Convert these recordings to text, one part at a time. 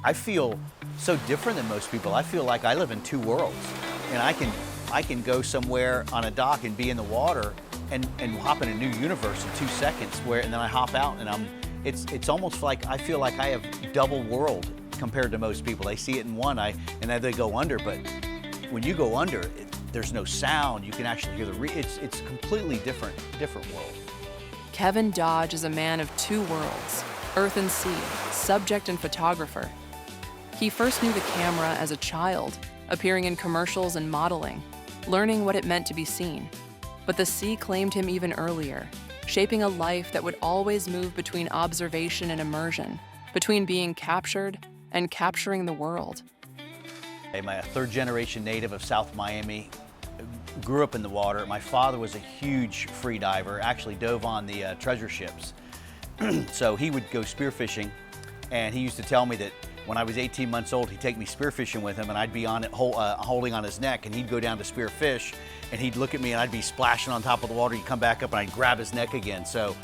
I feel so different than most people. I feel like I live in two worlds, and I can go somewhere on a dock and be in the water and hop in a new universe in 2 seconds, and then I hop out and it's almost like I feel like I have double world compared to most people. They see it in one eye and then they go under, but when you go under, there's no sound. You can actually hear it's a completely different world. Kevin Dodge is a man of two worlds, earth and sea, subject and photographer. He first knew the camera as a child, appearing in commercials and modeling, learning what it meant to be seen. But the sea claimed him even earlier, shaping a life that would always move between observation and immersion, between being captured and capturing the world. I'm a third-generation native of South Miami. Grew up in the water. My father was a huge free diver, actually dove on the treasure ships. So he would go spearfishing, and he used to tell me that when I was 18 months old, he'd take me spearfishing with him, and I'd be on it, holding on his neck, and he'd go down to spear fish, and he'd look at me, and I'd be splashing on top of the water. He'd come back up, and I'd grab his neck again. So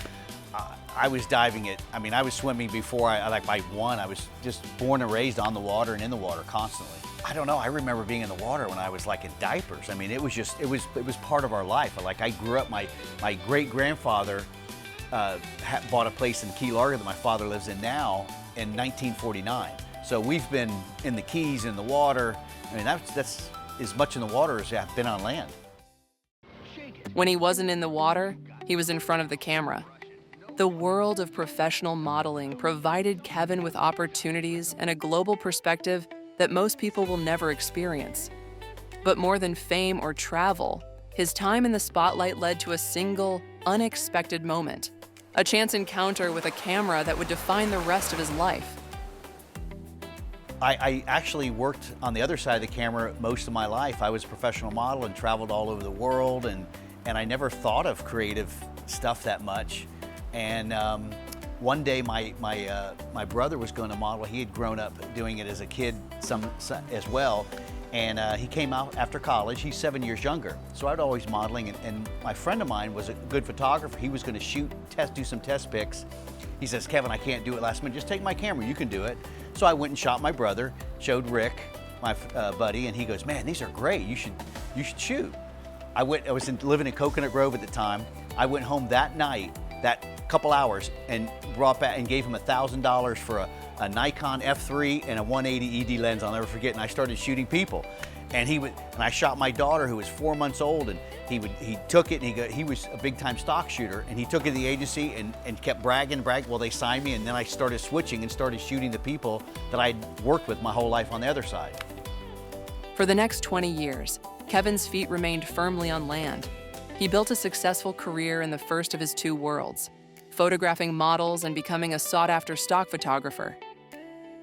I was diving I was swimming before by one. I was just born and raised on the water and in the water constantly. I don't know, I remember being in the water when I was like in diapers. I mean, it was part of our life. Like I grew up, my great-grandfather bought a place in Key Largo that my father lives in now in 1949. So we've been in the Keys, in the water. I mean, that's as much in the water as I've been on land. When he wasn't in the water, he was in front of the camera. The world of professional modeling provided Kevin with opportunities and a global perspective that most people will never experience. But more than fame or travel, his time in the spotlight led to a single, unexpected moment, a chance encounter with a camera that would define the rest of his life. I actually worked on the other side of the camera most of my life. I was a professional model and traveled all over the world, and I never thought of creative stuff that much. And one day my brother was going to model. He had grown up doing it as a kid as well. And he came out after college. He's 7 years younger. So I'd always modeling, and my friend of mine was a good photographer. He was going to do some test pics. He says, "Kevin, I can't do it last minute. Just take my camera, you can do it." So I went and shot my brother, showed Rick, my buddy, and he goes, "Man, these are great. You should shoot." I was living in Coconut Grove at the time. I went home that night, that couple hours, and brought back and gave him $1,000 for a Nikon F3 and a 180 ED lens. I'll never forget. And I started shooting people, and I shot my daughter, who was 4 months old, and he took it, and he was a big time stock shooter, and he took it to the agency and kept bragging. Well, they signed me, and then I started switching and started shooting the people that I'd worked with my whole life on the other side. For the next 20 years, Kevin's feet remained firmly on land. He built a successful career in the first of his two worlds, photographing models and becoming a sought-after stock photographer.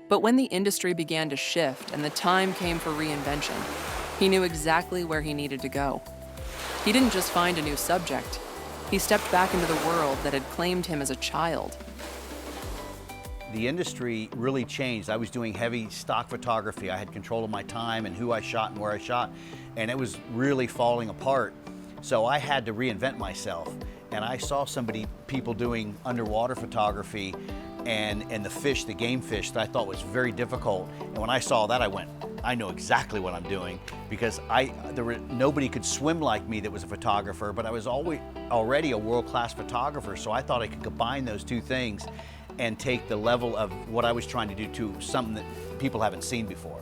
But when the industry began to shift and the time came for reinvention, he knew exactly where he needed to go. He didn't just find a new subject. He stepped back into the world that had claimed him as a child. The industry really changed. I was doing heavy stock photography. I had control of my time and who I shot and where I shot, and it was really falling apart. So I had to reinvent myself. And I saw people doing underwater photography and the game fish that I thought was very difficult. And when I saw that, I went, I know exactly what I'm doing, because nobody could swim like me that was a photographer, but I was already a world-class photographer. So I thought I could combine those two things and take the level of what I was trying to do to something that people haven't seen before.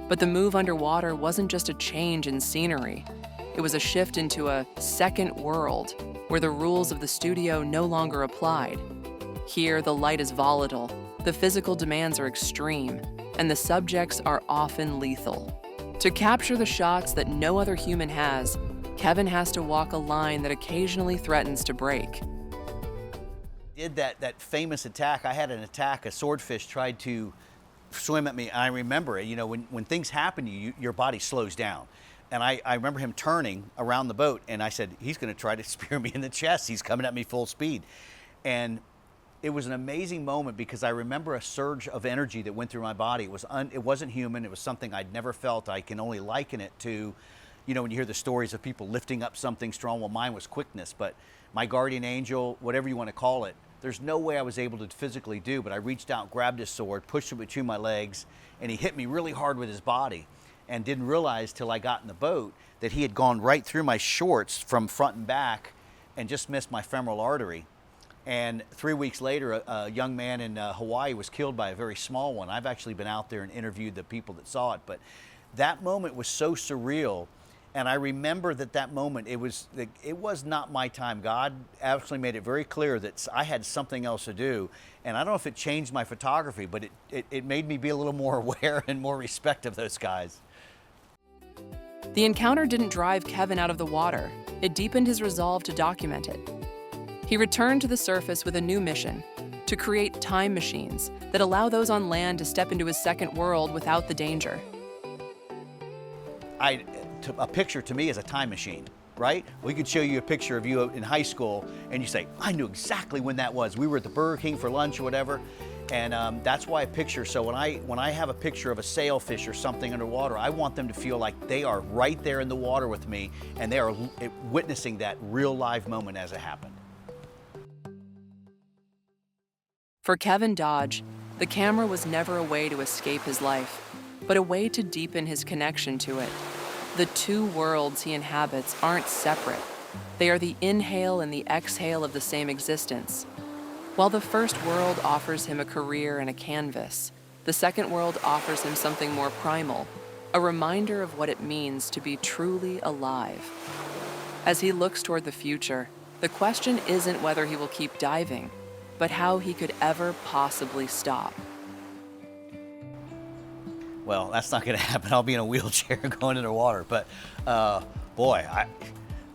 But the move underwater wasn't just a change in scenery. It was a shift into a second world where the rules of the studio no longer applied. Here, the light is volatile, the physical demands are extreme, and the subjects are often lethal. To capture the shots that no other human has, Kevin has to walk a line that occasionally threatens to break. Did that famous attack. I had an attack. A swordfish tried to swim at me. I remember it. You know, when things happen to you, your body slows down. And I remember him turning around the boat, and I said, he's going to try to spear me in the chest. He's coming at me full speed. And it was an amazing moment, because I remember a surge of energy that went through my body. It wasn't human. It was something I'd never felt. I can only liken it to, you know, when you hear the stories of people lifting up something strong. Well, mine was quickness, but my guardian angel, whatever you want to call it, there's no way I was able to physically do, but I reached out, grabbed his sword, pushed it between my legs, and he hit me really hard with his body, and didn't realize till I got in the boat that he had gone right through my shorts from front and back and just missed my femoral artery. And 3 weeks later, a young man in Hawaii was killed by a very small one. I've actually been out there and interviewed the people that saw it, but that moment was so surreal. And I remember that moment, it was not my time. God absolutely made it very clear that I had something else to do. And I don't know if it changed my photography, but it made me be a little more aware and more respect of those guys. The encounter didn't drive Kevin out of the water. It deepened his resolve to document it. He returned to the surface with a new mission: to create time machines that allow those on land to step into his second world without the danger. A picture to me is a time machine, right? We could show you a picture of you in high school and you say, I knew exactly when that was. We were at the Burger King for lunch or whatever. And that's why a picture, so when I have a picture of a sailfish or something underwater, I want them to feel like they are right there in the water with me and they are witnessing that real live moment as it happened. For Kevin Dodge, the camera was never a way to escape his life, but a way to deepen his connection to it. The two worlds he inhabits aren't separate. They are the inhale and the exhale of the same existence. While the first world offers him a career and a canvas, the second world offers him something more primal, a reminder of what it means to be truly alive. As he looks toward the future, the question isn't whether he will keep diving, but how he could ever possibly stop. Well, that's not going to happen. I'll be in a wheelchair going in the water. But boy,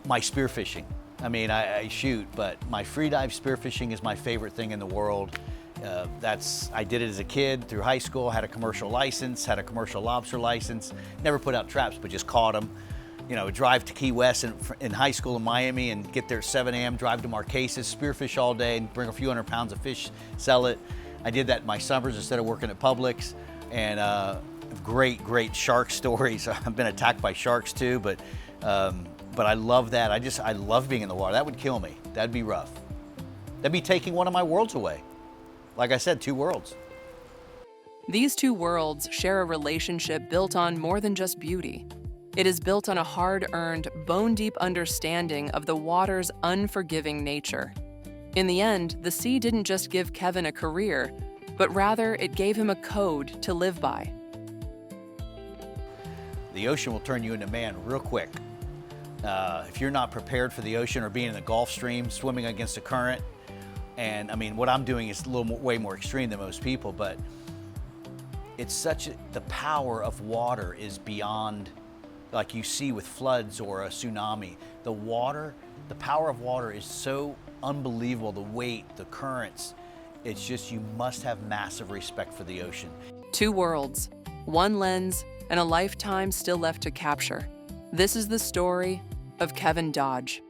my spearfishing. I mean, I shoot, but my freedive spearfishing is my favorite thing in the world. I did it as a kid through high school, had a commercial license, had a commercial lobster license, never put out traps, but just caught them. You know, drive to Key West in high school in Miami and get there at 7 a.m., drive to Marquesas, spearfish all day and bring a few hundred pounds of fish, sell it. I did that in my summers instead of working at Publix. And great shark stories. I've been attacked by sharks too, but I love that. I love being in the water. That would kill me. That'd be rough. That'd be taking one of my worlds away. Like I said, two worlds. These two worlds share a relationship built on more than just beauty. It is built on a hard-earned, bone-deep understanding of the water's unforgiving nature. In the end, the sea didn't just give Kevin a career, but rather it gave him a code to live by. The ocean will turn you into man real quick. If you're not prepared for the ocean or being in the Gulf Stream, swimming against the current, and I mean, what I'm doing is way more extreme than most people, but it's the power of water is beyond like you see with floods or a tsunami. The power of water is so unbelievable, the weight, the currents. It's just, you must have massive respect for the ocean. Two worlds, one lens, and a lifetime still left to capture. This is the story of Kevin Dodge.